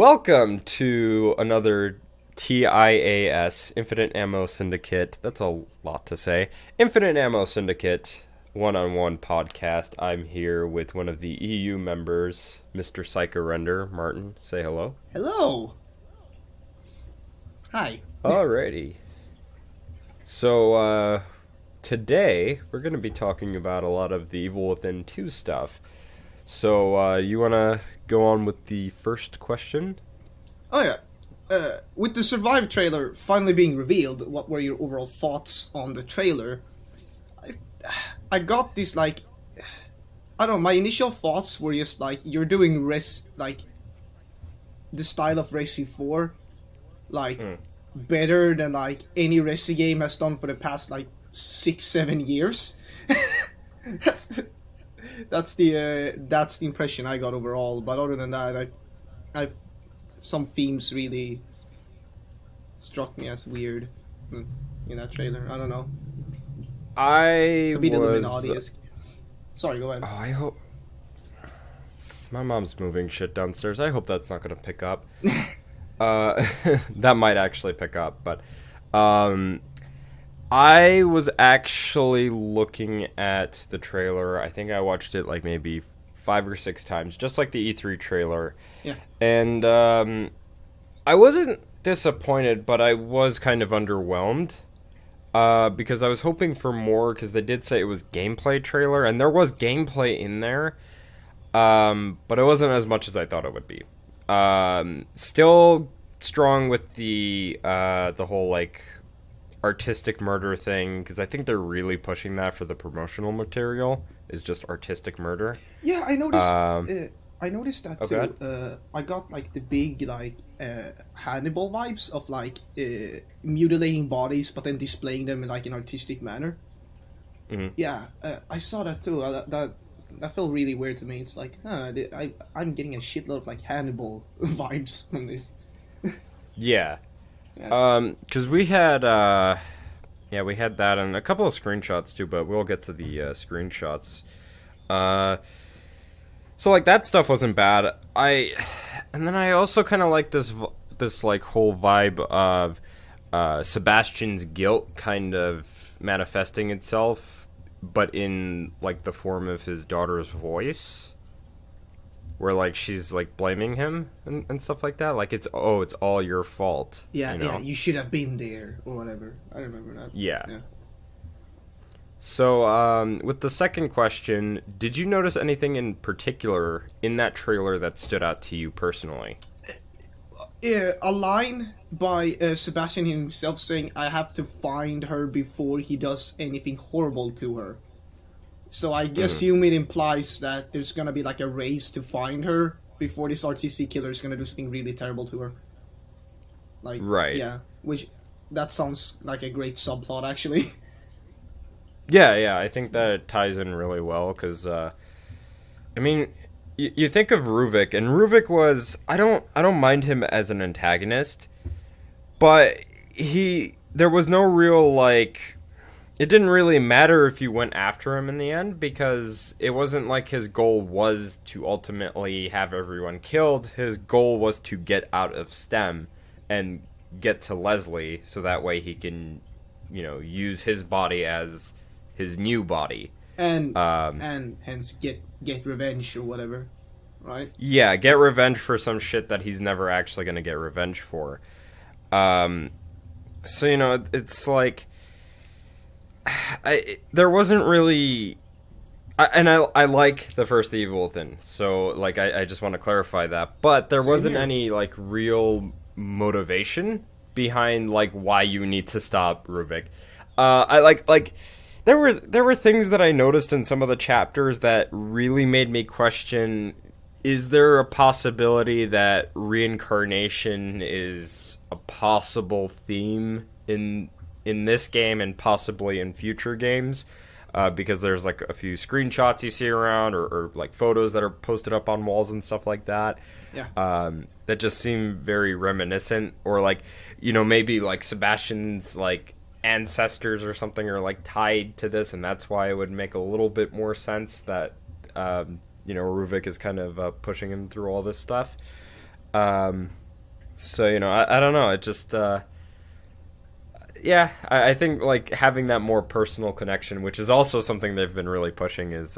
Welcome to another TIAS, Infinite Ammo Syndicate. That's a lot to say. Infinite Ammo Syndicate one-on-one podcast. I'm here with one of the EU members, Mr. PsychoRender. Martin, say hello. Hello. Hi. Alrighty. So, today we're going to be talking about a lot of the Evil Within 2 stuff. So, you want to go on with the first question? Oh yeah. With the Survive trailer finally being revealed, what were your overall thoughts on the trailer? I got this I don't know. My initial thoughts were just you're doing the style of Resi 4, better than any Resi game has done for the past 6-7 years. That's the impression I got overall. But other than that, I've some themes really struck me as weird in that trailer. I don't know. It's a bit Illuminati-esque. Sorry, go ahead. Oh, I hope... My mom's moving shit downstairs. I hope that's not going to pick up. That might actually pick up, but... I was actually looking at the trailer. I think I watched it maybe 5 or 6 times, just like the E3 trailer. Yeah. And I wasn't disappointed, but I was kind of underwhelmed. Because I was hoping for more, because they did say it was gameplay trailer, and there was gameplay in there. But it wasn't as much as I thought it would be. Still strong with the whole artistic murder thing, because I think they're really pushing that for the promotional material, is just artistic murder. Yeah, I noticed. I noticed that too. Go I got the big Hannibal vibes of mutilating bodies, but then displaying them in an artistic manner. Mm-hmm. Yeah, I saw that too. That felt really weird to me. It's I'm getting a shitload of Hannibal vibes from this. Yeah. Yeah. Because we had we had that and a couple of screenshots too, but we'll get to the screenshots. So that stuff wasn't bad. And then I also kind of like this whole vibe of Sebastian's guilt kind of manifesting itself, but in the form of his daughter's voice. Where she's blaming him and stuff like that. It's all your fault. Yeah, yeah, you should have been there or whatever. I remember that. Yeah. So with the second question, did you notice anything in particular in that trailer that stood out to you personally? A line by Sebastian himself saying, "I have to find her before he does anything horrible to her." So I assume it implies that there's gonna be a race to find her before this artistic killer is gonna do something really terrible to her. Right. Yeah, which that sounds like a great subplot actually. Yeah, I think that it ties in really well because, you think of Ruvik, and Ruvik was I don't mind him as an antagonist, but there was no real It didn't really matter if you went after him in the end, because it wasn't his goal was to ultimately have everyone killed. His goal was to get out of STEM and get to Leslie, so that way he can, use his body as his new body. And hence get revenge or whatever, right? Yeah, get revenge for some shit that he's never actually going to get revenge for. So, it's there wasn't really... I like the first Evil Within, so, I just want to clarify that. But there wasn't any, real motivation behind, why you need to stop Ruvik. There were things that I noticed in some of the chapters that really made me question, is there a possibility that reincarnation is a possible theme in this game and possibly in future games, because there's a few screenshots you see around or photos that are posted up on walls and stuff like that. Yeah. That just seem very reminiscent, or maybe Sebastian's ancestors or something are tied to this, and that's why it would make a little bit more sense that Ruvik is kind of pushing him through all this stuff. So I don't know. It just yeah, I think like having that more personal connection, which is also something they've been really pushing, is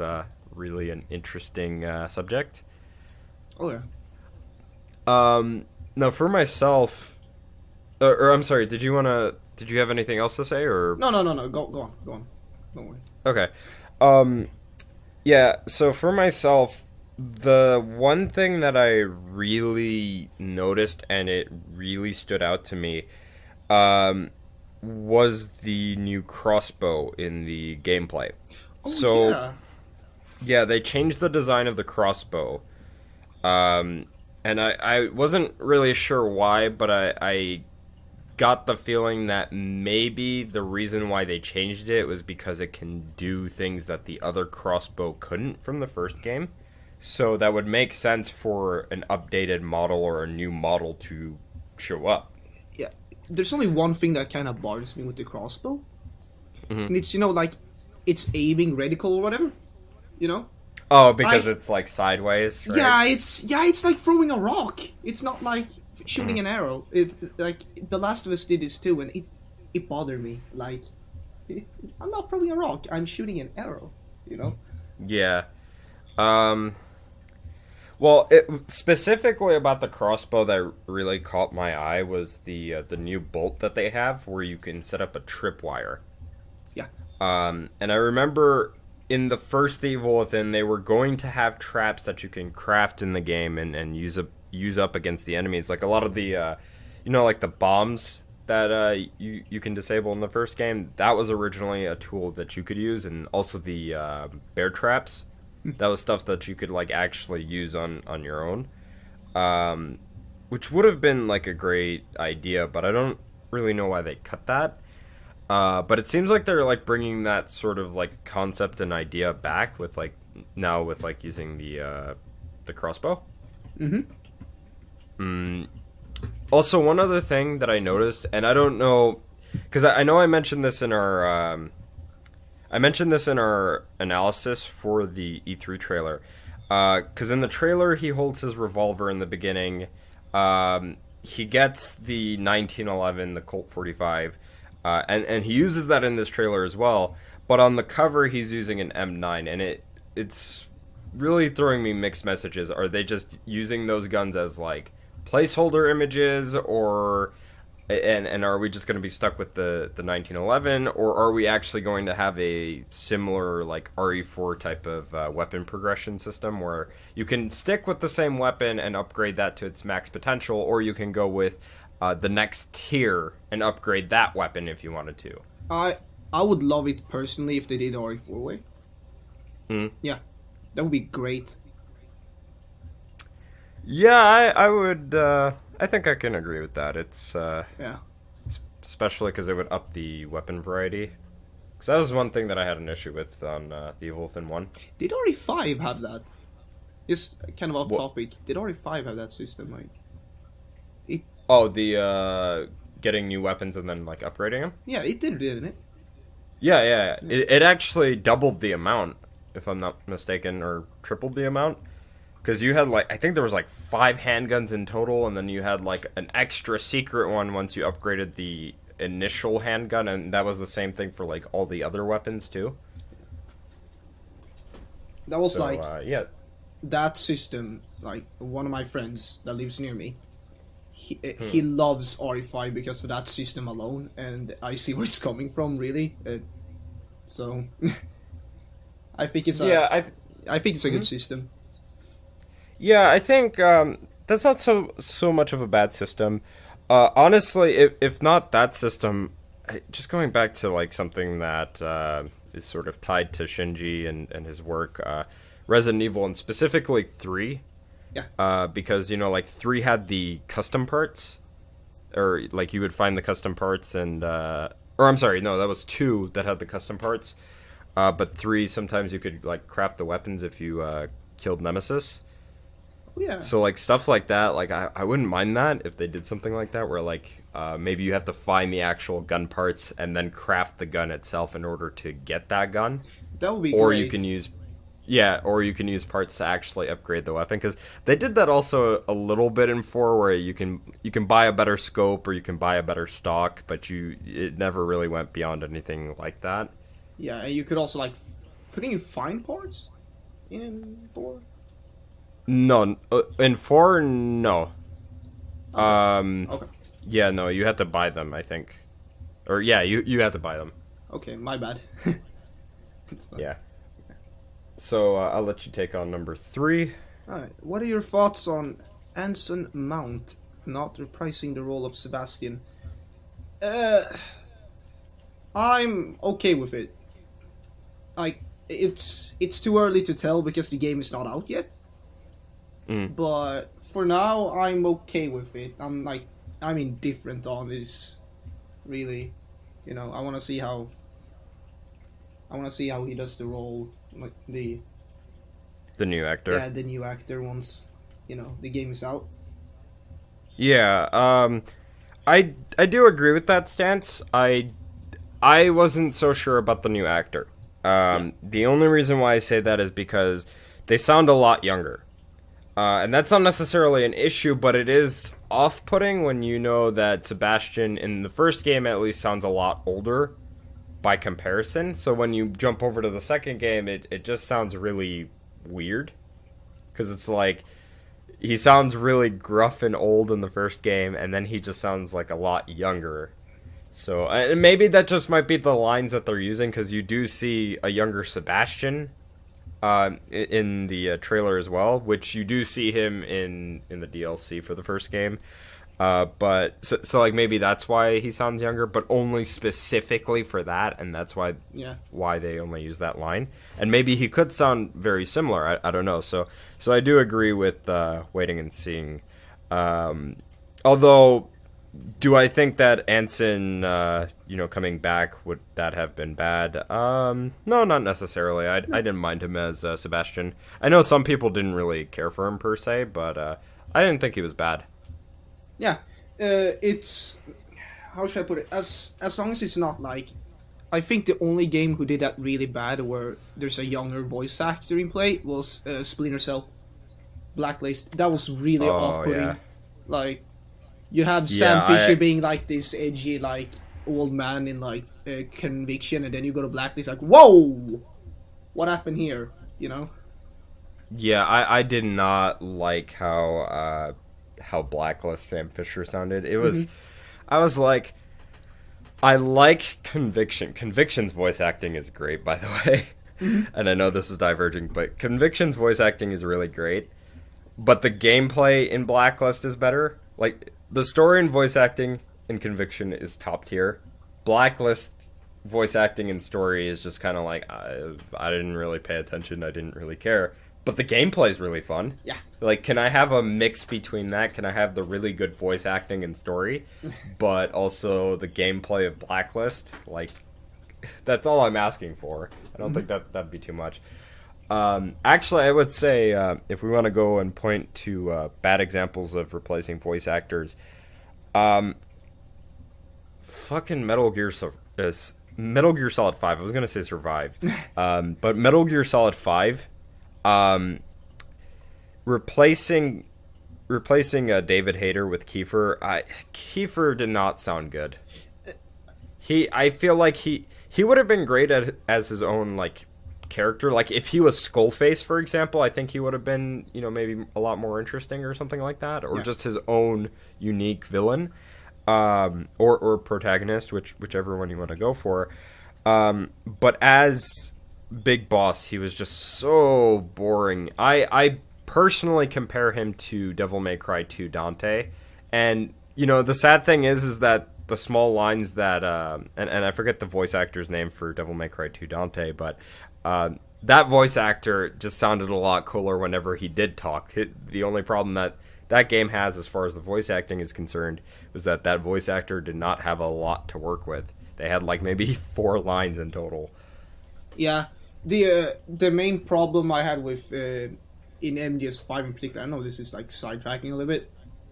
really an interesting subject. Oh yeah. No, for myself, or I'm sorry. Did you have anything else to say, or No. Go on. Go on. Don't worry. okay? Um, yeah. So for myself, the one thing that I really noticed and it really stood out to me, um, was the new crossbow in the gameplay. Oh So yeah. yeah, they changed the design of the crossbow. Um, and I wasn't really sure why, but I got the feeling that maybe the reason why they changed it was because it can do things that the other crossbow couldn't from the first game. So that would make sense for an updated model or a new model to show up. Yeah. There's only one thing that kind of bothers me with the crossbow, Mm-hmm. and it's like it's aiming reticle or whatever. You know. Oh, because I it's like sideways, right? it's like throwing a rock. It's not like shooting Mm-hmm. an arrow. It like The Last of Us did this too, and it bothered me. Like I'm not throwing a rock. I'm shooting an arrow. You know. Yeah. Um, well, specifically about the crossbow that really caught my eye was the new bolt that they have, where you can set up a tripwire. Yeah. And I remember in the first Evil Within, they were going to have traps that you can craft in the game and use up against the enemies. Like a lot of the, like the bombs that you can disable in the first game. That was originally a tool that you could use, and also the bear traps. That was stuff that you could like actually use on your own, which would have been like a great idea. But I don't really know why they cut that. But it seems like they're like bringing that sort of like concept and idea back with like now with like using the crossbow. Mm-hmm. Also, one other thing that I noticed, and I don't know, because I know I mentioned this in our analysis for the E3 trailer. Because in the trailer, he holds his revolver in the beginning. He gets the 1911, the Colt 45, and he uses that in this trailer as well. But on the cover, he's using an M9, and it's really throwing me mixed messages. Are they just using those guns as like placeholder images, or and are we just going to be stuck with the 1911, or are we actually going to have a similar like RE4 type of weapon progression system where you can stick with the same weapon and upgrade that to its max potential, or you can go with the next tier and upgrade that weapon if you wanted to? I would love it personally if they did RE4 way. Mm. Yeah, that would be great. Yeah, I would. I think I can agree with that. It's Yeah. especially because it would up the weapon variety. Because that was one thing that I had an issue with on the Evil Within 1. Did RE5 have that? Just kind of off What? topic. Did RE5 have that system? Like, Oh, the getting new weapons and then like upgrading them. yeah, it did, didn't it? Yeah. It actually doubled the amount, if I'm not mistaken, or tripled the amount. Because you had like, I think there was like 5 handguns in total, and then you had like an extra secret one once you upgraded the initial handgun, and that was the same thing for like all the other weapons too. That was So like yeah. that system. Like one of my friends that lives near me, he loves RE5 because of that system alone, and I see where it's coming from. Really, so I think it's a Yeah, I think it's a good system. Yeah, I think that's not so much of a bad system. Honestly, if not that system, just going back to like something that is sort of tied to Shinji and his work, Resident Evil, and specifically 3. Yeah. Because like 3 had the custom parts, or like you would find the custom parts, and or I'm sorry, no, that was 2 that had the custom parts. But 3, sometimes you could like craft the weapons if you killed Nemesis. Yeah. So like stuff like that, like I wouldn't mind that if they did something like that, where like maybe you have to find the actual gun parts and then craft the gun itself in order to get that gun, That would be or great. you can use Yeah, or you can use parts to actually upgrade the weapon, because they did that also a little bit in 4, where you can buy a better scope or you can buy a better stock, but it never really went beyond anything like that. Yeah, and you could also like, couldn't you find parts in 4? No, in 4, no. Okay. Um, Okay. yeah, no, you had to buy them, I think, or yeah, you had to buy them. Okay, my bad. It's not. Yeah. So I'll let you take on number 3. Alright, what are your thoughts on Anson Mount not reprising the role of Sebastian? I'm okay with it. Like, it's too early to tell because the game is not out yet. But for now, I'm okay with it. I'm indifferent on this. Really, I want to see how. I want to see how he does the role, like the The new actor. yeah, the new actor once, the game is out. Yeah, I do agree with that stance. I wasn't so sure about the new actor. The only reason why I say that is because they sound a lot younger. And that's not necessarily an issue, but it is off-putting when you know that Sebastian, in the first game at least, sounds a lot older by comparison. So when you jump over to the second game, it just sounds really weird. Because it's like, he sounds really gruff and old in the first game, and then he just sounds like a lot younger. So maybe that just might be the lines that they're using, because you do see a younger Sebastian in the trailer as well, which you do see him in the DLC for the first game. But so like maybe that's why he sounds younger, but only specifically for that, and that's why they only use that line. And maybe he could sound very similar. I don't know. So I do agree with waiting and seeing. Although, do I think that Anson, coming back, would that have been bad? No, not necessarily. I didn't mind him as Sebastian. I know some people didn't really care for him per se, but I didn't think he was bad. Yeah, it's, how should I put it? As long as it's not like, I think the only game who did that really bad, where there's a younger voice actor in play, was Splinter Cell, Blacklist. That was really off-putting. Yeah. Like, you had Sam Fisher being like this edgy, like old man in like Conviction, and then you go to Blacklist, like, whoa, what happened here? Yeah, I did not like how Blacklist Sam Fisher sounded. It was, I was like, I like Conviction. Conviction's voice acting is great, by the way. And I know this is diverging, but Conviction's voice acting is really great. But the gameplay in Blacklist is better. Like, the story and voice acting in Conviction is top tier. Blacklist voice acting and story is just kind of like, I didn't really pay attention. I didn't really care. But the gameplay is really fun. Yeah. Like, can I have a mix between that? Can I have the really good voice acting and story, but also the gameplay of Blacklist? Like, that's all I'm asking for. I don't think that'd be too much. Actually, I would say, if we want to go and point to bad examples of replacing voice actors, fucking Metal Gear Solid 5. I was gonna say Survive, but Metal Gear Solid 5. Replacing David Hayter with Kiefer, Kiefer did not sound good. I feel like he would have been great as his own like character. Like if he was Skullface, for example, I think he would have been maybe a lot more interesting or something like that, or just his own unique villain, or protagonist, whichever one you want to go for. But as Big Boss, he was just so boring. I personally compare him to Devil May Cry 2 Dante, and the sad thing is that the small lines that and I forget the voice actor's name for Devil May Cry 2 Dante, but that voice actor just sounded a lot cooler whenever he did talk. The only problem that game has, as far as the voice acting is concerned, was that voice actor did not have a lot to work with. They had like maybe 4 lines in total. Yeah, the main problem I had with in MGS5 in particular, I know this is like sidetracking a little bit,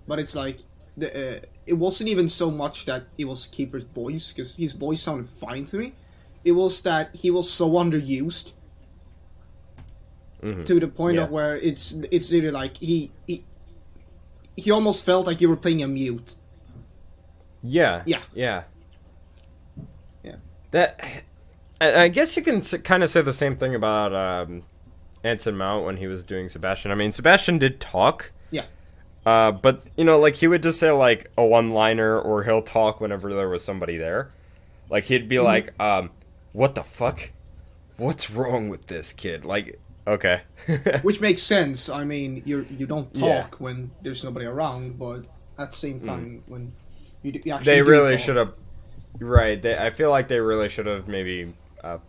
but it's like it wasn't even so much that it was Kiefer's voice, because his voice sounded fine to me. It was that he was so underused. to the point Yeah. of where it's really like he almost felt like you were playing a mute. Yeah. Yeah. Yeah. Yeah. That. I guess you can kind of say the same thing about Anson Mount when he was doing Sebastian. I mean, Sebastian did talk. Yeah. But like he would just say like a one-liner, or he'll talk whenever there was somebody there. Like he'd be like, "What the fuck? What's wrong with this kid?" Like, okay. Which makes sense. I mean, you don't talk Yeah. when there's nobody around, but at the same time, when you actually They do really talk. should have. Right. I feel like they really should have maybe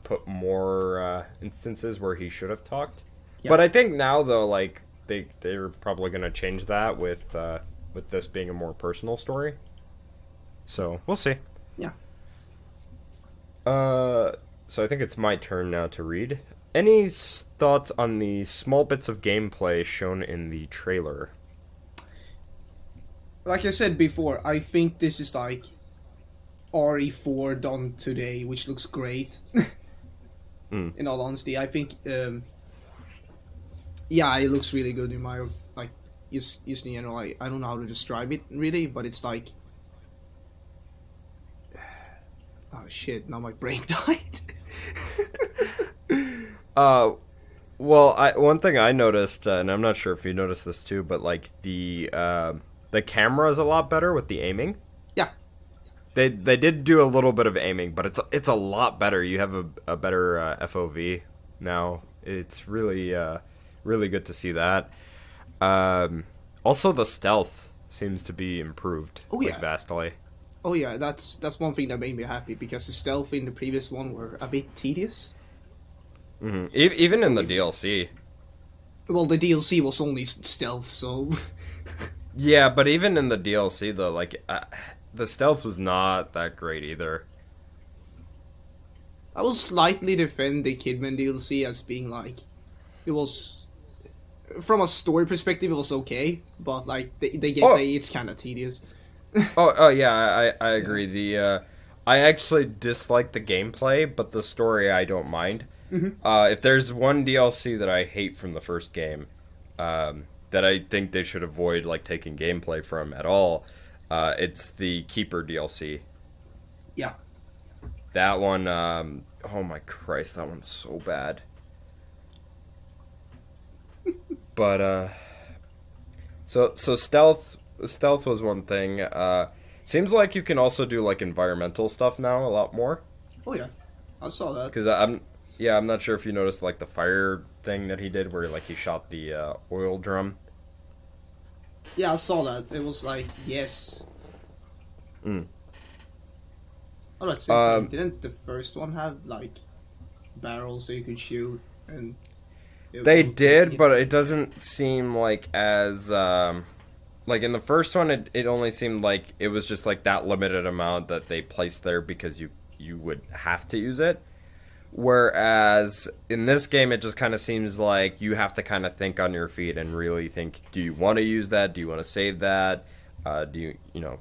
put more instances where he should have talked. Yeah. But I think now though, like they're probably gonna change that with this being a more personal story. So we'll see. Yeah. So I think it's my turn now to read. Any thoughts on the small bits of gameplay shown in the trailer? Like I said before, I think this is like RE4 done today, which looks great. In all honesty, I think, yeah, it looks really good in my like. Just you know, I don't know how to describe it really, but it's like, oh shit! Now my brain died. Well, one thing I noticed, and I'm not sure if you noticed this too, but like the camera is a lot better with the aiming. Yeah. They did do a little bit of aiming, but it's a lot better. You have a better FOV now. It's really really good to see that. Also, the stealth seems to be improved. Oh, yeah. Vastly. Oh yeah, that's one thing that made me happy, because the stealth in the previous one were a bit tedious. Even in the DLC. Well, the DLC was only stealth, so Yeah, but even in the DLC though, like the stealth was not that great either. I will slightly defend the Kidman DLC as being like, it was, from a story perspective, it was okay, but like the gameplay, it's kind of tedious. Oh yeah, I agree. The I actually dislike the gameplay, but the story I don't mind. If there's one DLC that I hate from the first game, that I think they should avoid like taking gameplay from at all, it's the Keeper DLC. Yeah. That one, oh my Christ, that one's so bad. But so stealth was one thing. Seems like you can also do like environmental stuff now a lot more. Oh yeah, I saw that. Because I'm not sure if you noticed like the fire thing that he did, where like he shot the oil drum. Yeah, I saw that. It was like, yes. Oh, that's it. Didn't the first one have like barrels that you could shoot? And They did, but it doesn't seem like as like in the first one, it only seemed like it was just like that limited amount that they placed there because you would have to use it. Whereas in this game, it just kind of seems like you have to kind of think on your feet and really think, do you want to use that? Do you want to save that? Do you know,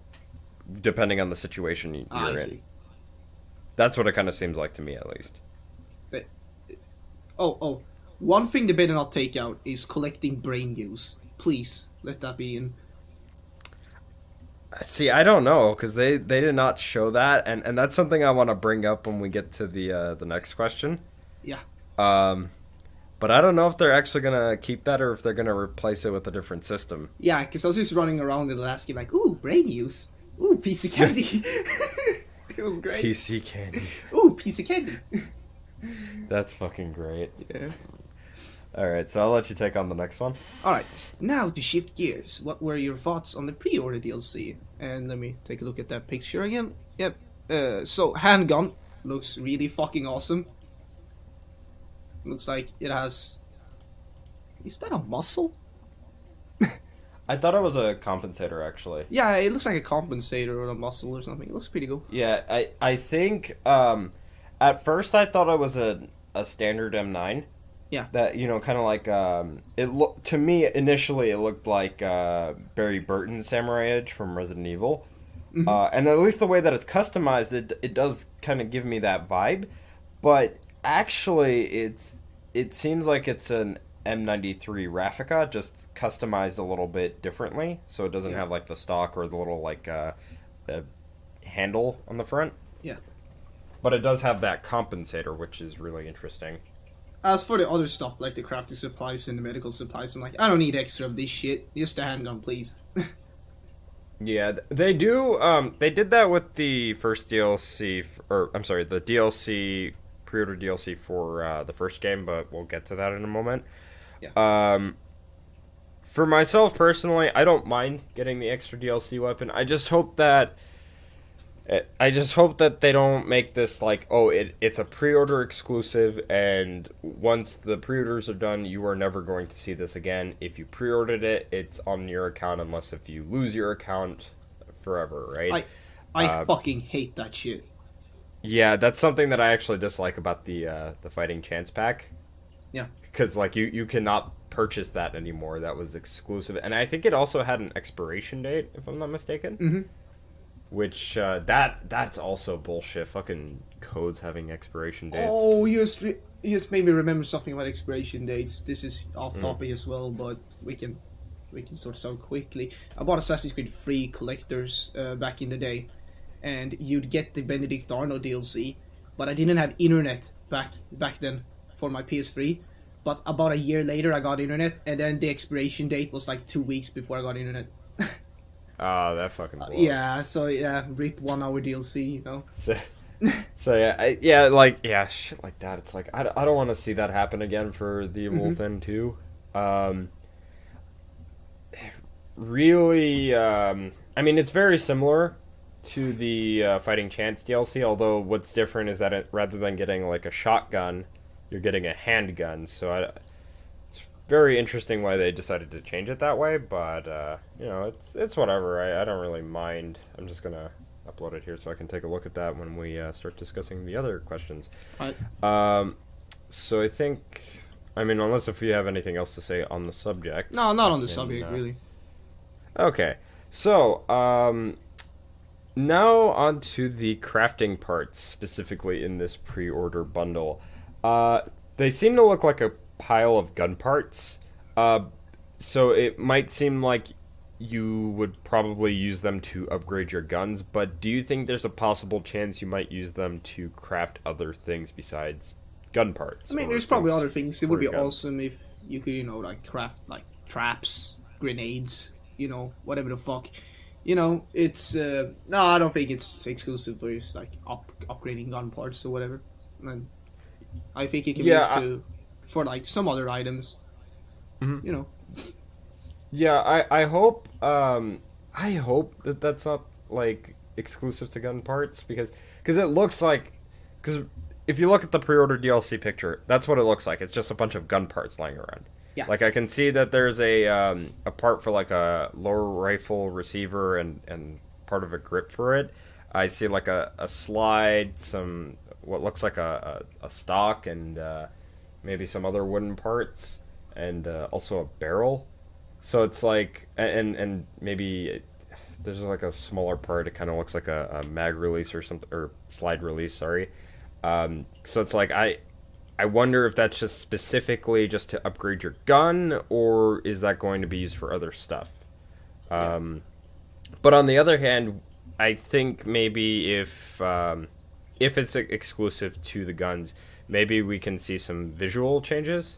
depending on the situation you're I in. see. That's what it kind of seems like to me, at least. But, oh, one thing they better not take out is collecting brain juice. Please, let that be in. See, I don't know, because they did not show that, and that's something I want to bring up when we get to the next question. Yeah. But I don't know if they're actually going to keep that or if they're going to replace it with a different system. Yeah, because I was just running around in the last game like, ooh, brain juice. Ooh, piece of candy. It was great. PC candy. Ooh, piece of candy. That's fucking great. Yeah. Alright, so I'll let you take on the next one. Alright, now to shift gears, what were your thoughts on the pre-order DLC? And let me take a look at that picture again. Yep, so handgun looks really fucking awesome. Looks like it has... Is that a muscle? I thought it was a compensator, actually. Yeah, it looks like a compensator or a muscle or something. It looks pretty cool. Yeah, I think, at first I thought it was a standard M9. Yeah. That, you know, kind of like, to me, initially, it looked like Barry Burton's Samurai Edge from Resident Evil. Mm-hmm. And at least the way that it's customized, it does kind of give me that vibe. But actually, it seems like it's an M93 Raffica, just customized a little bit differently, so it doesn't have like the stock or the little like handle on the front. Yeah. But it does have that compensator, which is really interesting. As for the other stuff, like the crafting supplies and the medical supplies, I'm like, I don't need extra of this shit. Just a handgun, please. Yeah, they do. They did that with the first DLC, or I'm sorry, the DLC, pre-order DLC for the first game, but we'll get to that in a moment. Yeah. For myself personally, I don't mind getting the extra DLC weapon. I just hope that they don't make this like, oh, it's a pre-order exclusive, and once the pre-orders are done, you are never going to see this again. If you pre-ordered it, it's on your account, unless if you lose your account forever, right? I fucking hate that shit. Yeah, that's something that I actually dislike about the Fighting Chance pack. Yeah. Because like you cannot purchase that anymore. That was exclusive, and I think it also had an expiration date, if I'm not mistaken. Mm-hmm. Which that's also bullshit. Fucking codes having expiration dates. Oh, you just made me remember something about expiration dates. This is off topic as well, but we can sort this out quickly. I bought Assassin's Creed 3 collectors back in the day, and you'd get the Benedict Arno DLC, but I didn't have internet back then for my PS3. But about a year later, I got internet, and then the expiration date was like 2 weeks before I got internet. Oh, that fucking blows. Yeah, so yeah, rip 1 hour DLC, you know. So yeah, shit like that. It's like I don't want to see that happen again for the Evil Within 2. Really, I mean, it's very similar to the Fighting Chance DLC, although what's different is that rather than getting like a shotgun, you're getting a handgun. So it's very interesting why they decided to change it that way, but you know, it's whatever. I don't really mind. I'm just gonna upload it here so I can take a look at that when we start discussing the other questions. Right. So I think, I mean, unless if you have anything else to say on the subject. No, not on the subject, really. Okay, so now on to the crafting parts, specifically in this pre-order bundle. They seem to look like a pile of gun parts, so it might seem like you would probably use them to upgrade your guns, but do you think there's a possible chance you might use them to craft other things besides gun parts? I mean, there's probably other things. It would be guns? awesome if you could, you know, like craft like traps, grenades, you know, whatever the fuck. You know, it's no, I don't think it's exclusive for just like upgrading gun parts or whatever. And I think it can be used for like some other items. You know. Yeah, I hope that that's not like exclusive to gun parts, because it looks like, because if you look at the pre-order DLC picture, that's what it looks like. It's just a bunch of gun parts lying around. Yeah. Like I can see that there's a part for like a lower rifle receiver and part of a grip for it. I see like a slide, some what looks like a stock, and maybe some other wooden parts, and also a barrel. So it's like, and maybe there's like a smaller part. It kind of looks like a mag release or something, or slide release. Sorry. So it's like I wonder if that's just specifically just to upgrade your gun, or is that going to be used for other stuff? But on the other hand, I think maybe if it's exclusive to the guns, maybe we can see some visual changes.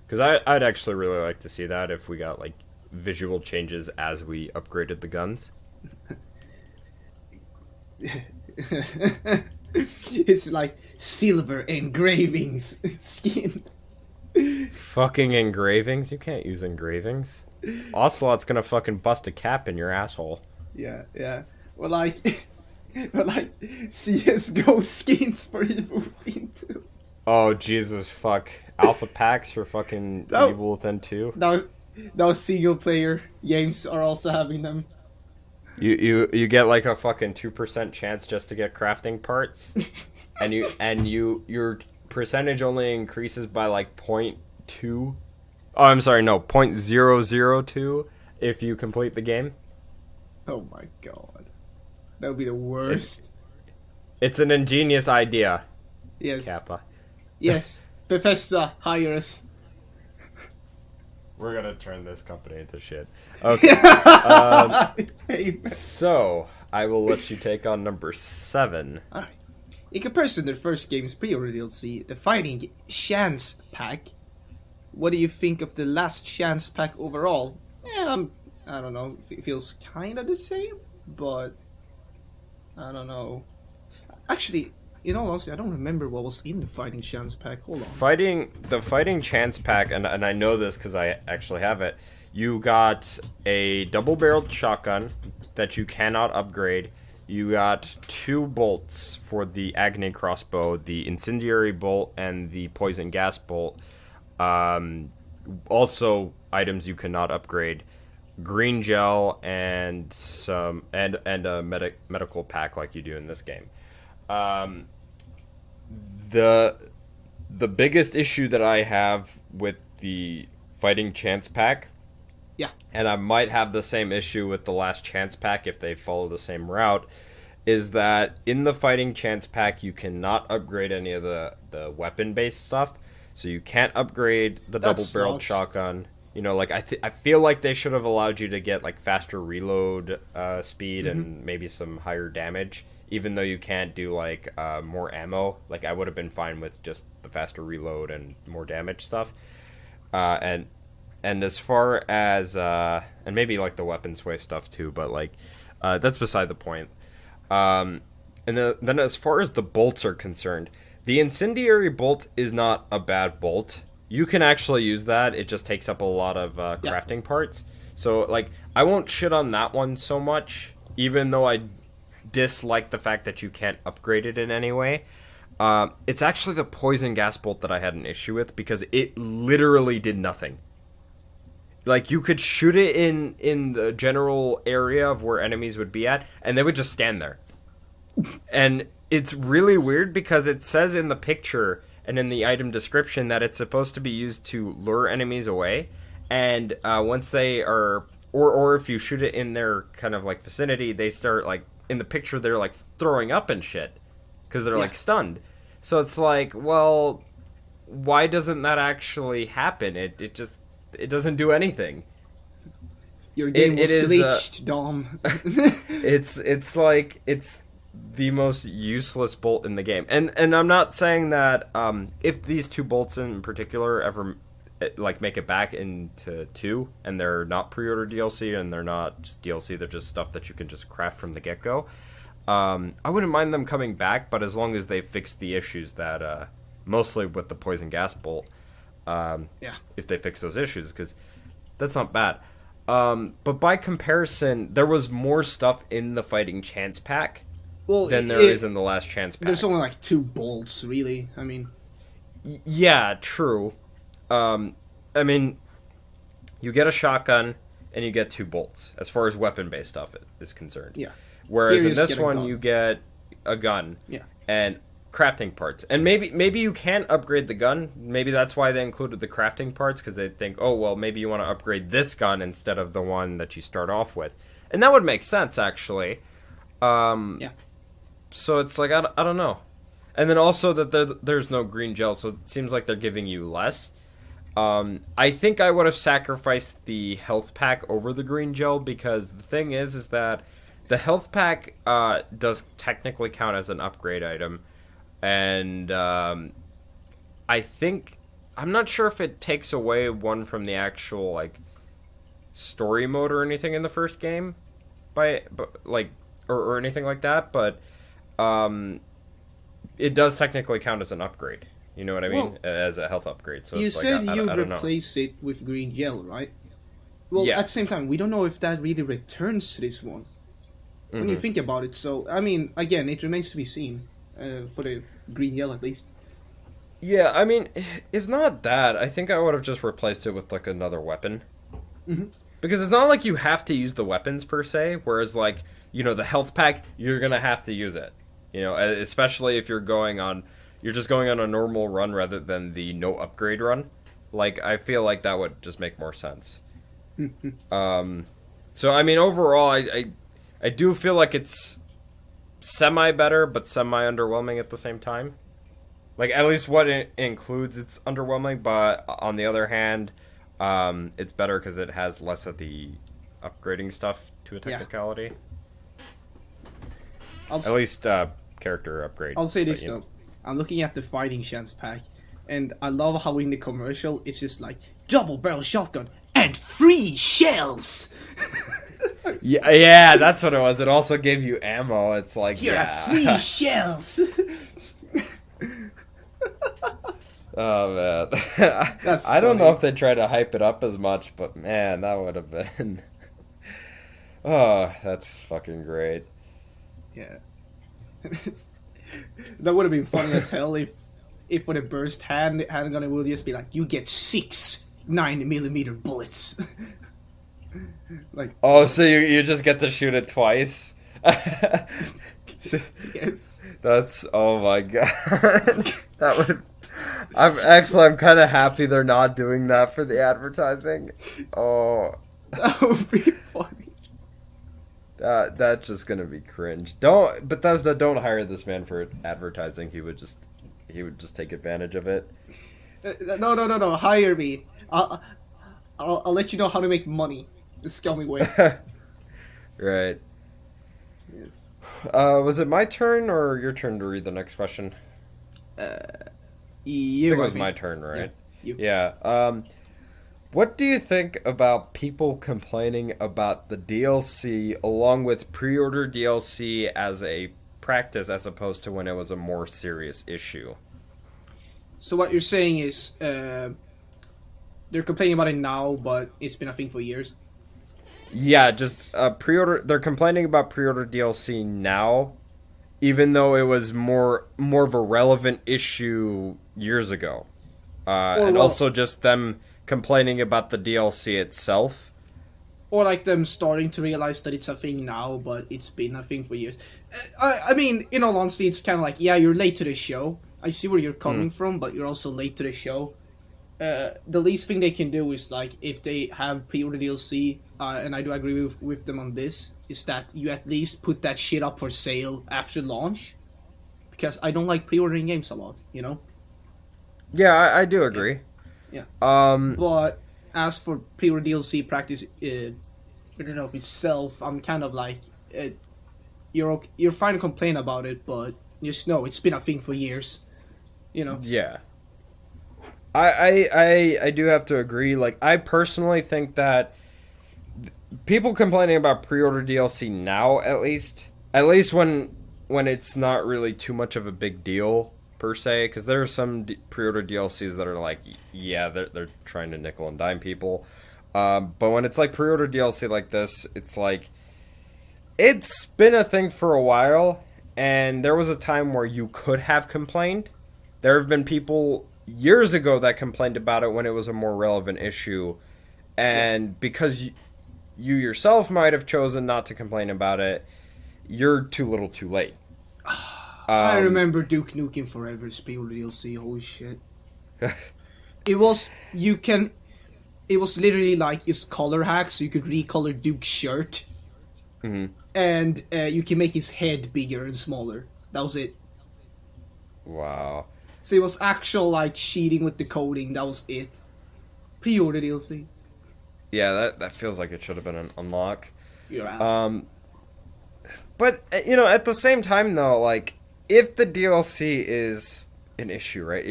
Because I'd actually really like to see that if we got like visual changes as we upgraded the guns. It's like silver engravings skin. Fucking engravings? You can't use engravings. Ocelot's gonna fucking bust a cap in your asshole. Yeah. Well, like CS:GO skins for Evil Within 2. Oh Jesus, fuck! Alpha packs for fucking Evil Within 2. Now single player games are also having them. You get like a fucking 2% chance just to get crafting parts, and your percentage only increases by like 0.2. Oh, I'm sorry, no, 0.002 if you complete the game. Oh my god, that would be the worst. It's an ingenious idea. Yes. Kappa. Yes. Bethesda, hire us. We're gonna turn this company into shit. Okay. So I will let you take on number 7. Alright. In comparison to the first game's pre-order DLC, the Fighting Chance Pack, what do you think of the Last Chance Pack overall? I don't know. It feels kind of the same, but I don't know. Actually, in all honesty, I don't remember what was in the Fighting Chance Pack. Hold on. The Fighting Chance Pack, and I know this because I actually have it. You got a double-barreled shotgun that you cannot upgrade. You got 2 bolts for the Agony crossbow, the incendiary bolt and the poison gas bolt. Also, items you cannot upgrade. Green gel and a medical pack like you do in this game. The biggest issue that I have with the Fighting Chance Pack, yeah, and I might have the same issue with the Last Chance Pack if they follow the same route, is that in the Fighting Chance Pack you cannot upgrade any of the weapon-based stuff. So you can't upgrade the double-barreled shotgun. You know, like I feel like they should have allowed you to get like faster reload speed and maybe some higher damage, even though you can't do like more ammo. Like I would have been fine with just the faster reload and more damage stuff. And as far as and maybe like the weapon sway stuff too, but like that's beside the point. And then as far as the bolts are concerned, the incendiary bolt is not a bad bolt. You can actually use that. It just takes up a lot of crafting parts. So, like, I won't shit on that one so much, even though I dislike the fact that you can't upgrade it in any way. It's actually the poison gas bolt that I had an issue with, because it literally did nothing. Like, you could shoot it in the general area of where enemies would be at, and they would just stand there. And it's really weird, because it says in the picture and in the item description that it's supposed to be used to lure enemies away, and once they are, or if you shoot it in their kind of like vicinity, they start like, in the picture they're like throwing up and shit, because they're like stunned. So it's like, well, why doesn't that actually happen? It doesn't do anything. Your game was glitched, Dom. It's like, it's the most useless bolt in the game, and I'm not saying that if these 2 bolts in particular ever like make it back into 2 and they're not pre-order DLC and they're not just DLC, they're just stuff that you can just craft from the get-go, I wouldn't mind them coming back, but as long as they fix the issues that mostly with the poison gas bolt, if they fix those issues, because that's not bad. But by comparison, there was more stuff in the Fighting Chance Pack than there is in the Last Chance Pack. There's only like 2 bolts, really. I mean, yeah, true. I mean, you get a shotgun and you get 2 bolts as far as weapon-based stuff is concerned. Yeah. Whereas in this one, you get a gun. Yeah. And crafting parts. And maybe you can upgrade the gun. Maybe that's why they included the crafting parts, because they think, oh, well, maybe you want to upgrade this gun instead of the one that you start off with. And that would make sense, actually. Yeah. So it's like, I don't know. And then also that there's no green gel, so it seems like they're giving you less. I think I would have sacrificed the health pack over the green gel, because the thing is that the health pack does technically count as an upgrade item. And I think, I'm not sure if it takes away one from the actual like story mode or anything in the first game, or anything like that, but it does technically count as an upgrade. You know what I mean? Well, as a health upgrade. So you it's said like, you I don't know. replace it with green gel, right? Well, at the same time, we don't know if that really returns to this one. When you think about it, so I mean, again, it remains to be seen for the green gel at least. Yeah, I mean, if not that, I think I would have just replaced it with like another weapon. Because it's not like you have to use the weapons per se, whereas like, you know, the health pack, you're gonna have to use it. You know, especially if you're just going on a normal run rather than the no upgrade run. Like, I feel like that would just make more sense. So I mean, overall, I do feel like it's semi better, but semi underwhelming at the same time. Like, at least what it includes, it's underwhelming. But on the other hand, It's better because it has less of the upgrading stuff to a Yeah. technicality. I'll, At s- least character upgrade. I'll say but, this though. I'm looking at the fighting chance pack, and I love how in the commercial it's just like double barrel shotgun and free shells. Yeah, that's what it was. It also gave you ammo. It's like, Here are free shells. Oh man, That's I don't know funny. if they try to hype it up as much, but man, that would have been. Oh, that's fucking great. Yeah. That would have been funny as hell if with a burst handgun it would just be like, you get 6 9mm bullets. Like, Oh, so you just get to shoot it twice? So- yes. That's oh my god. That would. I'm kind of happy they're not doing that for the advertising. Oh, That would be funny. that's just gonna be cringe. Don't Bethesda, don't hire this man for advertising. He would just take advantage of it. No. Hire me. I'll let you know how to make money. The scummy way. Right. Yes. Was it my turn or your turn to read the next question? I You think it was me. my turn, right? You. Yeah. What do you think about people complaining about the DLC along with pre-order DLC as a practice as opposed to when it was a more serious issue? So what you're saying is they're complaining about it now, but it's been a thing for years. Yeah, just pre-order. They're complaining about pre-order DLC now, even though it was more of a relevant issue years ago, and well- also just them complaining about the DLC itself. Or like them starting to realize that it's a thing now, but it's been a thing for years. I mean, in all honesty, it's kind of like, yeah, you're late to the show. I see where you're coming from, but you're also late to the show. The least thing they can do is, like, if they have pre-order DLC, and I do agree with them on this, is that you at least put that shit up for sale after launch. Because I don't like pre-ordering games a lot, you know? Yeah, I do agree. Yeah. Um, But as for pre-order DLC practice, in and of itself, I'm kind of like, you're fine to complain about it, but just know it's been a thing for years. You know. yeah. I do have to agree. Like, I personally think that people complaining about pre-order DLC now, at least when it's not really too much of a big deal per se, because there are some pre-order DLCs that are like, yeah, they're trying to nickel and dime people. But when it's like pre-order DLC like this, it's like it's been a thing for a while, and there was a time where you could have complained. There have been people years ago that complained about it when it was a more relevant issue, and because you yourself might have chosen not to complain about it, you're too little too late. I remember Duke Nukem Forever's pre-order DLC. Holy shit! It was literally like just color hacks, so you could recolor Duke's shirt, and you can make his head bigger and smaller. That was it. Wow. So it was actual like cheating with the coding. That was it. Pre-order DLC. Yeah, that feels like it should have been an unlock. You're out. But at the same time though, like if the DLC is an issue, right?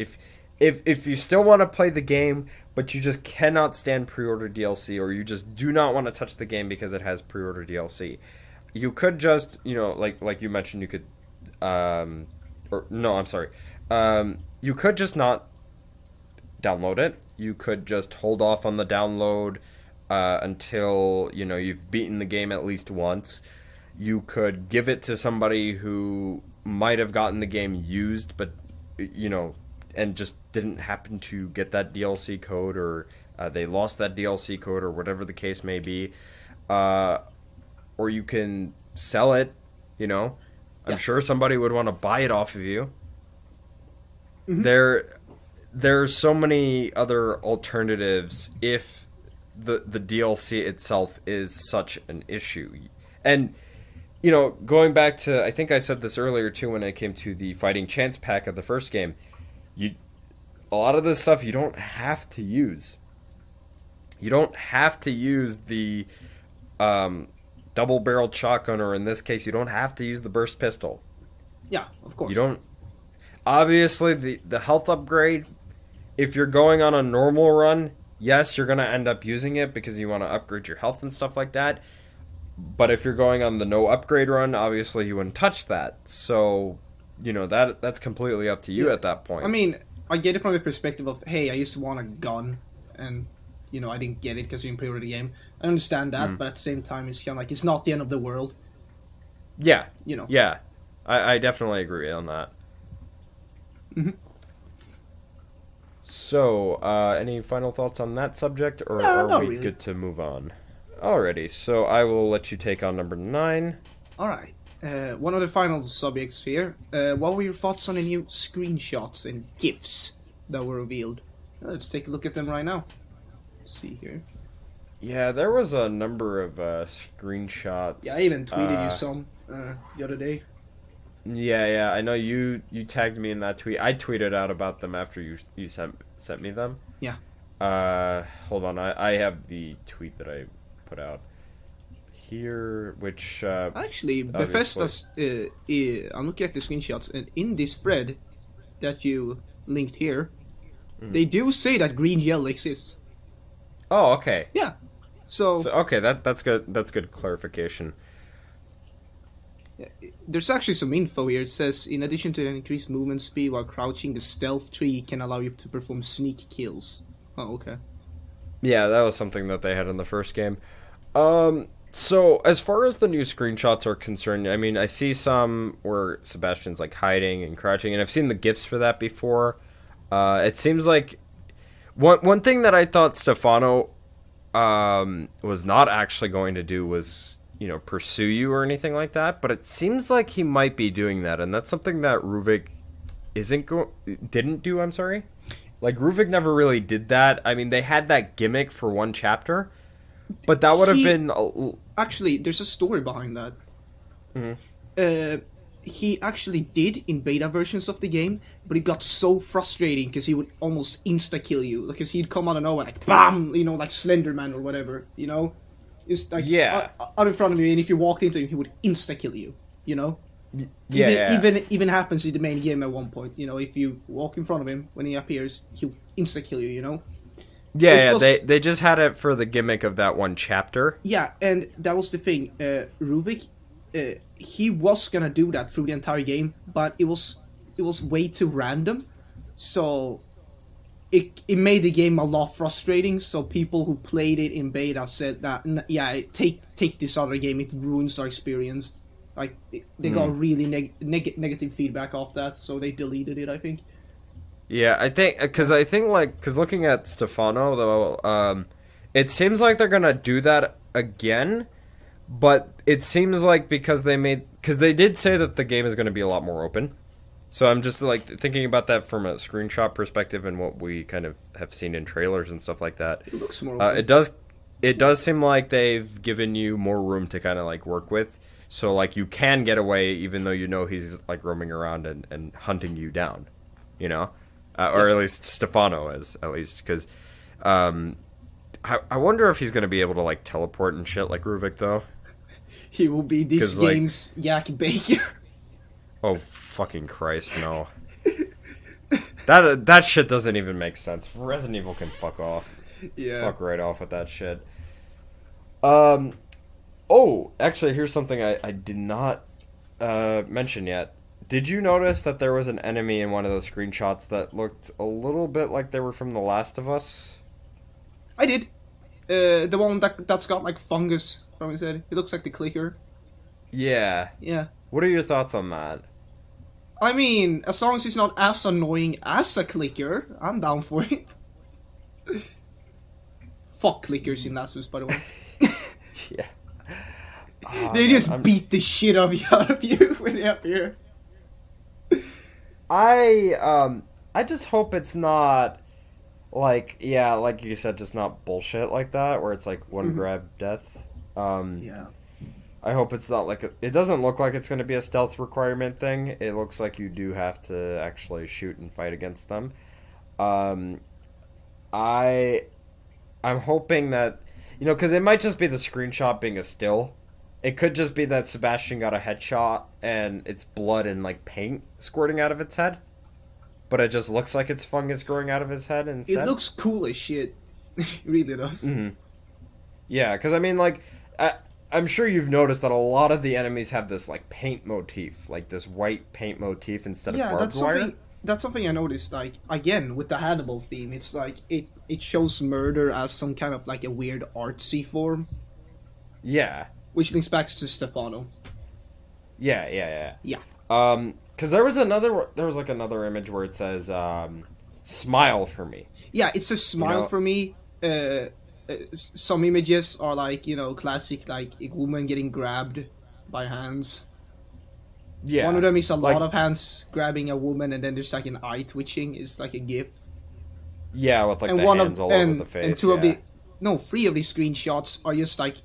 If you still want to play the game, but you just cannot stand pre-order DLC, or you just do not want to touch the game because it has pre-order DLC, you could just, like you mentioned, you could, or no, I'm sorry, you could just not download it. You could just hold off on the download until you've beaten the game at least once. You could give it to somebody who might have gotten the game used, but and just didn't happen to get that DLC code, or they lost that DLC code, or whatever the case may be. Or you can sell it. I'm sure somebody would want to buy it off of you. Mm-hmm. There's so many other alternatives if the DLC itself is such an issue. And going back to, I think I said this earlier too when it came to the fighting chance pack of the first game, a lot of this stuff you don't have to use. You don't have to use the double-barreled shotgun, or in this case, you don't have to use the burst pistol. Yeah, of course. You don't. Obviously, the health upgrade, if you're going on a normal run, yes, you're going to end up using it because you want to upgrade your health and stuff like that. But if you're going on the no upgrade run, obviously you wouldn't touch that. So, that's completely up to you at that point. I mean, I get it from the perspective of, hey, I used to want a gun, and, I didn't get it because you didn't pre-order the game. I understand that, but at the same time, it's kind of like, it's not the end of the world. Yeah. Yeah. I definitely agree on that. Mm-hmm. So, any final thoughts on that subject, or No, are we really. good to move on? Alrighty, so I will let you take on number 9. Alright. One of the final subjects here. What were your thoughts on the new screenshots and GIFs that were revealed? Let's take a look at them right now. Let's see here. Yeah, there was a number of screenshots. Yeah, I even tweeted you some the other day. Yeah, I know you tagged me in that tweet. I tweeted out about them after you sent me them. Yeah. Hold on, I have the tweet that I put out here, which Actually, Bethesda's. I'm looking at the screenshots, and in this thread that you linked here, they do say that green gel exists. Oh, okay. Yeah. So okay, that's good. That's good clarification. there's actually some info here. It says, in addition to an increased movement speed while crouching, the stealth tree can allow you to perform sneak kills. Oh, okay. Yeah, that was something that they had in the first game. So as far as the new screenshots are concerned, I mean, I see some where Sebastian's like hiding and crouching, and I've seen the GIFs for that before. It seems like one thing that I thought Stefano was not actually going to do was, pursue you or anything like that, but it seems like he might be doing that, and that's something that Ruvik didn't do. I'm sorry. Like, Ruvik never really did that. I mean, they had that gimmick for one chapter, but that would have been... Actually, there's a story behind that. Mm-hmm. He actually did in beta versions of the game, but it got so frustrating because he would almost insta-kill you. Because he'd come out of nowhere, like, BAM! Like Slenderman or whatever, It's like, out in front of you, and if you walked into him, he would insta-kill you, Even happens in the main game at one point. If you walk in front of him when he appears, he'll insta kill you. They just had it for the gimmick of that one chapter. Yeah, and that was the thing. Ruvik, he was gonna do that through the entire game, but it was way too random, so it made the game a lot frustrating. So people who played it in beta said that, take this other game, it ruins our experience. Like, they got really negative feedback off that, so they deleted it, I think. Yeah, I think, because looking at Stefano, though, it seems like they're going to do that again, but it seems like because they did say that the game is going to be a lot more open. So I'm just, thinking about that from a screenshot perspective and what we kind of have seen in trailers and stuff like that. It looks more open. It does seem like they've given you more room to kind of, work with. So, you can get away even though he's, roaming around and hunting you down, or at least Stefano is, at least, because I wonder if he's going to be able to, teleport and shit like Ruvik, though. He will be this game's Yak Baker. Oh, fucking Christ, no. That shit doesn't even make sense. Resident Evil can fuck off. Yeah. Fuck right off with that shit. Oh, actually, here's something I did not mention yet. Did you notice that there was an enemy in one of those screenshots that looked a little bit like they were from The Last of Us? I did. The one that's got, fungus from his head. It looks like the clicker. Yeah. Yeah. What are your thoughts on that? I mean, as long as he's not as annoying as a clicker, I'm down for it. Fuck clickers in Last of Us, by the way. Yeah. They just beat the shit out of you when they appear. I just hope it's not like you said, just not bullshit like that where it's one grab death. Yeah. I hope it's not it doesn't look like it's going to be a stealth requirement thing. It looks like you do have to actually shoot and fight against them. I I'm hoping that, because it might just be the screenshot being a still. It could just be that Sebastian got a headshot and it's blood and like paint squirting out of its head, but it just looks like it's fungus growing out of his head instead. It looks cool as shit. It really does. Mm-hmm. Yeah, because I mean, like, I'm sure you've noticed that a lot of the enemies have this like paint motif, like this white paint motif instead of barbed wire. That's something I noticed. Like again with the Hannibal theme, it's like it shows murder as some kind of like a weird artsy form. Yeah. Which links back to Stefano. Yeah. Yeah. Because there was like another image where it says, "Smile for me." Yeah, it says "smile for me." Some images are like classic, like a woman getting grabbed by hands. Yeah. One of them is a lot of hands grabbing a woman, and then there's like an eye twitching. It's like a gif. Yeah, with like the hands all over the face. And three of these screenshots are just like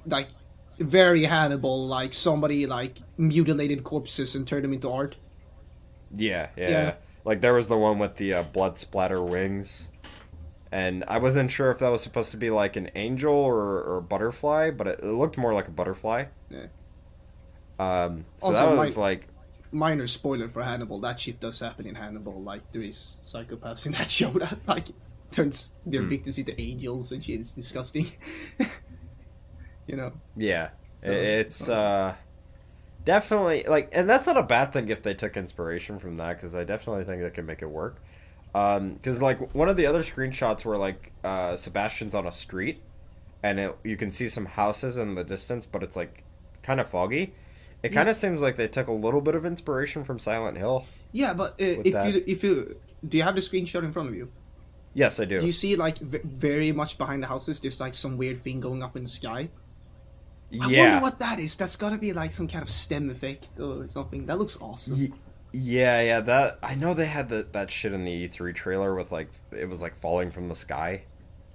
very Hannibal, like somebody like mutilated corpses and turned them into art. Yeah. Like there was the one with the blood splatter wings, and I wasn't sure if that was supposed to be like an angel or a butterfly, but it looked more like a butterfly. Yeah. So also, that was like minor spoiler for Hannibal. That shit does happen in Hannibal. Like there is psychopaths in that show that like turns their victims into angels and shit. It's disgusting. Yeah, so, it's definitely like, and that's not a bad thing if they took inspiration from that, because I definitely think that could make it work. Because like one of the other screenshots where like Sebastian's on a street, and you can see some houses in the distance, but it's like kind of foggy. It kind of seems like they took a little bit of inspiration from Silent Hill. Yeah, but if you do you have the screenshot in front of you? Yes, I do. Do you see like very much behind the houses? There's like some weird thing going up in the sky. Yeah. I wonder what that is. That's gotta be like some kind of stem effect or something. That looks awesome. Yeah. That I know they had that shit in the E3 trailer with like it was like falling from the sky.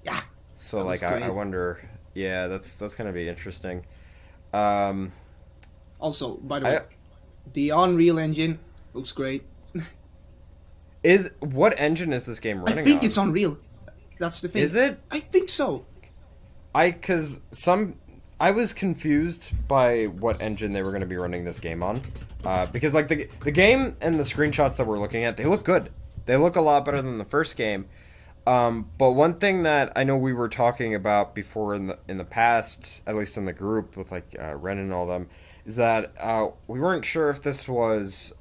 Yeah. So like I wonder. Yeah, that's gonna be interesting. Also, by the way, the Unreal Engine looks great. What engine is this game running on? I think it's Unreal. That's the thing. Is it? I think so. I was confused by what engine they were going to be running this game on, because like the game and the screenshots that we're looking at, they look good. They look a lot better than the first game. But one thing that I know we were talking about before in the past, at least in the group with like Ren and all them, is that we weren't sure if this was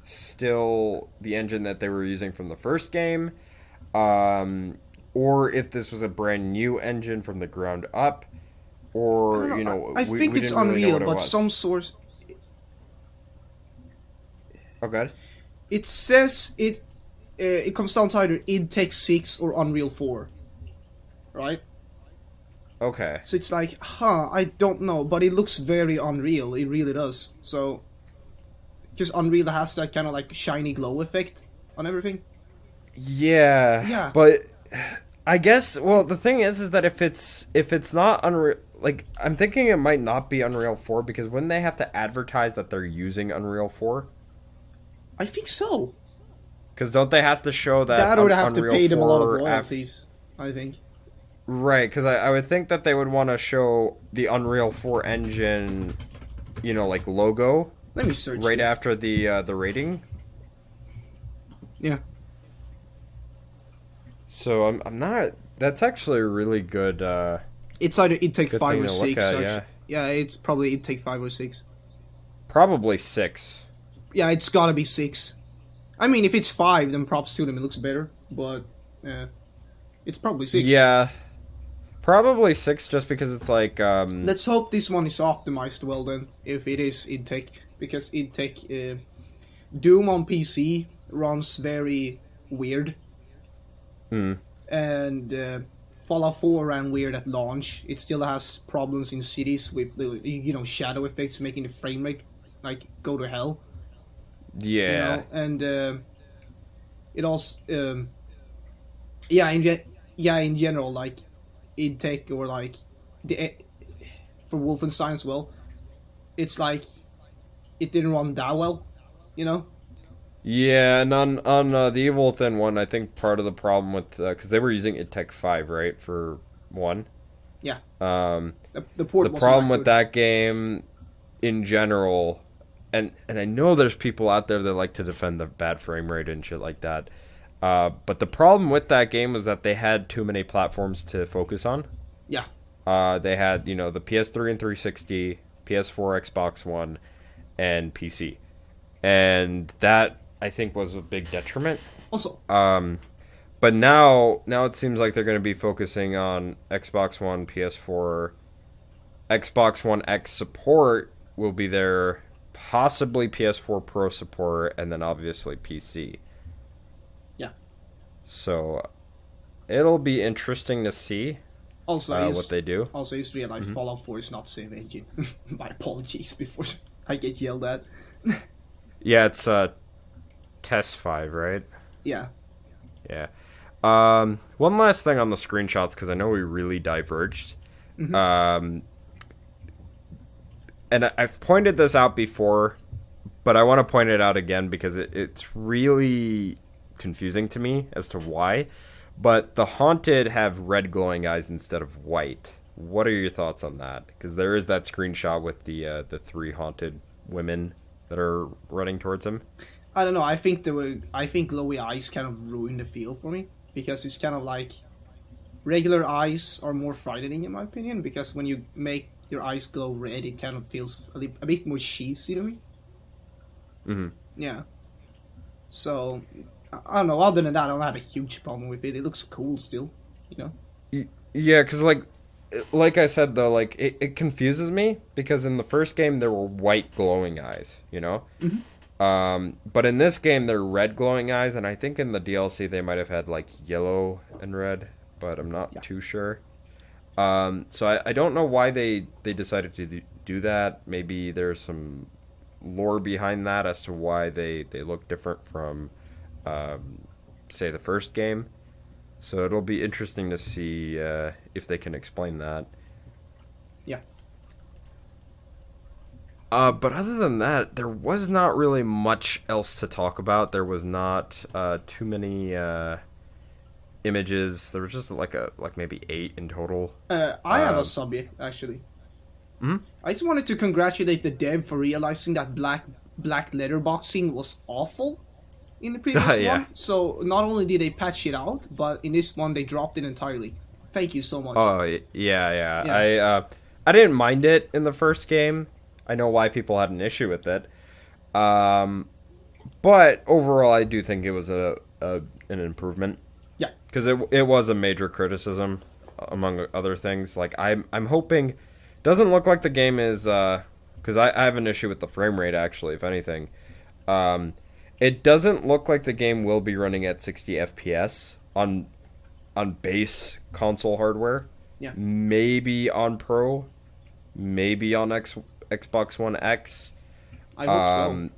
still the engine that they were using from the first game, or if this was a brand new engine from the ground up. Or, I think it's Unreal, but some source... Oh, good. It says it comes down to either id Tech 6 or Unreal 4. Right? Okay. So it's like, I don't know, but it looks very Unreal. It really does. So, because Unreal has that kind of like shiny glow effect on everything. Yeah. But I guess, well, the thing is that if it's not Unreal... Like, I'm thinking it might not be Unreal 4, because wouldn't they have to advertise that they're using Unreal 4? I think so. Because don't they have to show that That or they have Unreal to pay them a lot of 4 royalties, I think. Right, because I would think that they would want to show the Unreal 4 engine, like logo. Let me search right this. after the rating. Yeah. So I'm not... That's actually a really good... It's either id Tech Good 5 thing or to look 6. at, Actually. Yeah, it's probably id Tech 5 or 6. Probably 6. Yeah, it's gotta be 6. I mean, if it's 5, then props to them. It looks better. But, it's probably 6. Yeah. Probably 6, just because it's like... Let's hope this one is optimized well, then. If it is id Tech. Because id Tech... Doom on PC runs very weird. And... Fallout 4 ran weird at launch. It still has problems in cities with the shadow effects making the frame rate like go to hell. Yeah. And it also in general like id Tech or like for Wolfenstein as well. It's like it didn't run that well, Yeah, and on the Evil Within one, I think part of the problem with... Because they were using id Tech 5, right, for 1. Yeah. Um, The port the wasn't problem that with good. that game in general, and I know there's people out there that like to defend the bad frame rate and shit like that. But the problem with that game was that they had too many platforms to focus on. Yeah. They had, the PS3 and 360, PS4, Xbox One, and PC. And that, I think, was a big detriment. Also, But now it seems like they're going to be focusing on Xbox One, PS4, Xbox One X support will be there, possibly PS4 Pro support, and then obviously PC. yeah. So it'll be interesting to see what they do. Also, I just realized Fallout 4 is not save engine. My apologies before I get yelled at. Yeah, it's Test 5, right? Yeah. Yeah. One last thing on the screenshots, because I know we really diverged. And I've pointed this out before, but I want to point it out again because it's really confusing to me as to why. But the haunted have red glowing eyes instead of white. What are your thoughts on that? Because there is that screenshot with the 3 haunted women that are running towards him. I don't know. I think glowy eyes kind of ruined the feel for me because it's kind of like regular eyes are more frightening in my opinion because when you make your eyes glow red, it kind of feels a bit more cheesy to me. Mm-hmm. Yeah. So I don't know. Other than that, I don't have a huge problem with it. It looks cool still, you know. Yeah, because like I said though, like it confuses me because in the first game there were white glowing eyes, you know. But in this game they're red glowing eyes, and I think in the DLC they might have had like yellow and red, but I'm not too sure. So I don't know why they decided to do that. Maybe there's some lore behind that as to why they look different from, say, the first game. So it'll be interesting to see if they can explain that. Yeah. But other than that, there was not really much else to talk about. There was not too many images. There was just like maybe 8 in total. I have a subject actually. I just wanted to congratulate the dev for realizing that black letterboxing was awful in the previous Yeah. one. So not only did they patch it out, but in this one they dropped it entirely. Thank you so much. Oh yeah. I didn't mind it in the first game. I know why people had an issue with it. But overall, I do think it was an improvement. Yeah. Because it was a major criticism, among other things. Like I'm hoping, doesn't look like the game is because I have an issue with the frame rate actually. If anything, it doesn't look like the game will be running at 60 FPS on base console hardware. Yeah. Maybe on Pro, maybe on Xbox One X. I hope so.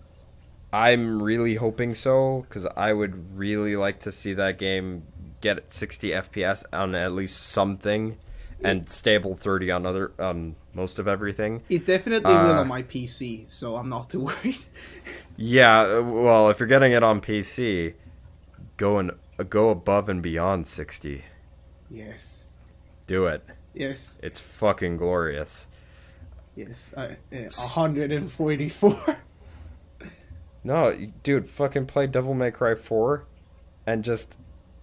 I'm really hoping so because I would really like to see that game get 60 FPS on at least something, and stable 30 on most of everything. It definitely will on my PC, so I'm not too worried. Yeah, well, if you're getting it on PC, go above and beyond 60. Yes. Do it. Yes. It's fucking glorious. Yes. 144. No, dude, fucking play Devil May Cry 4 and just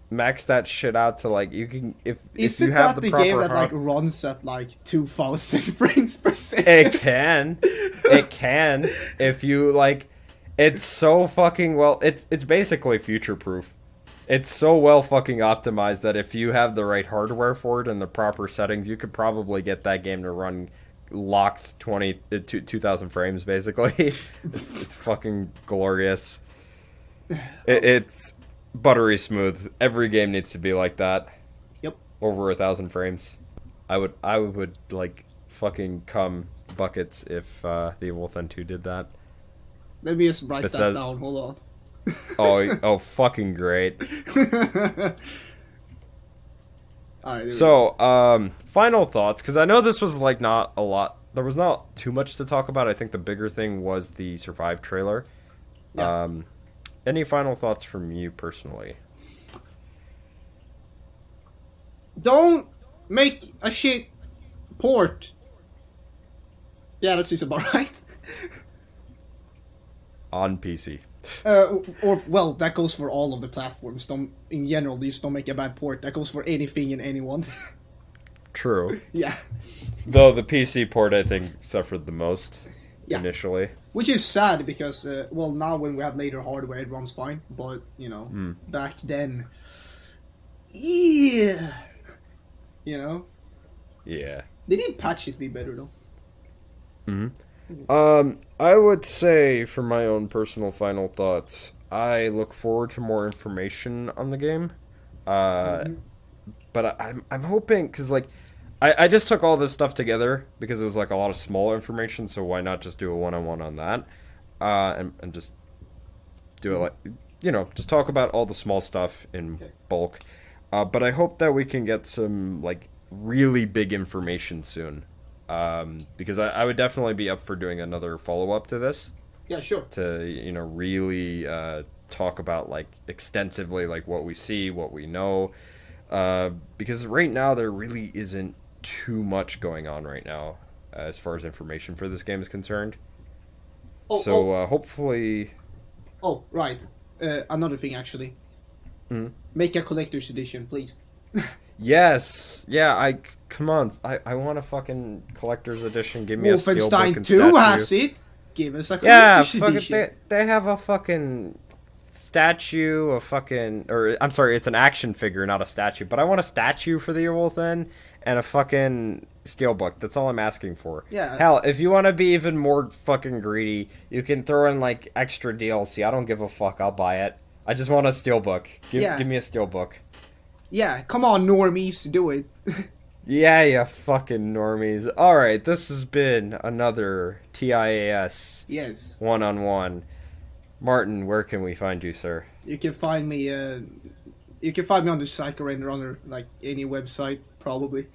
max that shit out to like you can if you have the proper game that like runs at like 2,000 frames per second? It can if you like. It's so fucking well. It's basically future proof. It's so well fucking optimized that if you have the right hardware for it and the proper settings, you could probably get that game to run locked 2,000 frames basically. It's fucking glorious. It's buttery smooth. Every game needs to be like that. Yep. Over 1,000 frames. I would like fucking cum buckets if the Evil Within 2 did that. Let me just write that down. Hold on. oh, fucking great. Alright, so, final thoughts, because I know this was like not a lot. There was not too much to talk about. I think the bigger thing was the Survive trailer. Yeah. Any final thoughts from you personally? Don't Make a shit port. Yeah, that seems about right. On PC. Or well, that goes for all of the platforms. Don't in general, just don't make a bad port. That goes for anything and anyone. True. Yeah. Though the PC port, I think, suffered the most Yeah. initially. Which is sad because, well, now when we have later hardware, it runs fine. But, you know, back then... Yeah! You know? Yeah. They did patch it be better, though. I would say, for my own personal final thoughts, I look forward to more information on the game. But I'm hoping, because, like, I just took all this stuff together because it was, like, a lot of small information, so why not just do a one-on-one on that? And just do it, like, you know, just talk about all the small stuff in bulk. But I hope that we can get some, like, really big information soon. Because I would definitely be up for doing another follow-up to this. Yeah, sure. To, you know, really talk about, like, extensively, like, what we see, what we know. Because right now there really isn't too much going on right now as far as information for this game is concerned. Hopefully... Oh, right. Another thing, actually. Make a collector's edition, please. Yes! Yeah, come on. I want a fucking collector's edition. Give me a steelbook Wolfenstein and 2 statue. has it! Give us a collector's edition. They have a fucking statue, I'm sorry, it's an action figure, not a statue, but I want a statue for the Earwolf then, and a fucking steelbook. That's all I'm asking for. Yeah. Hell, if you want to be even more fucking greedy, you can throw in, like, extra DLC. I don't give a fuck, I'll buy it. I just want a steelbook. Give me a steelbook. Yeah, come on, normies, do it. Yeah, you fucking normies. Alright, this has been another TIAS Yes. one-on-one. Martin, where can we find you, sir? You can find me, you can find me on the PsychoRender on, like, any website, probably.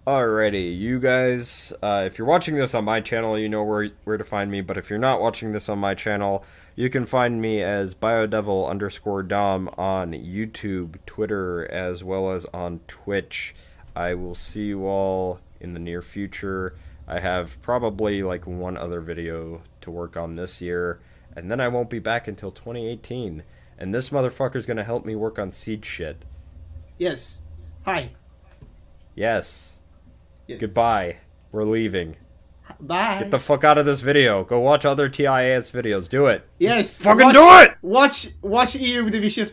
Alrighty, you guys, if you're watching this on my channel, you know where to find me, but if you're not watching this on my channel, you can find me as biodevil_dom on YouTube, Twitter, as well as on Twitch. I will see you all in the near future. I have probably, like, one other video to work on this year, and then I won't be back until 2018. And this motherfucker's gonna help me work on seed shit. Yes. Hi. Yes. Yes. Goodbye. We're leaving. Bye. Get the fuck out of this video. Go watch other TIAS videos. Do it. Yes. Fucking do it! Watch EU Division.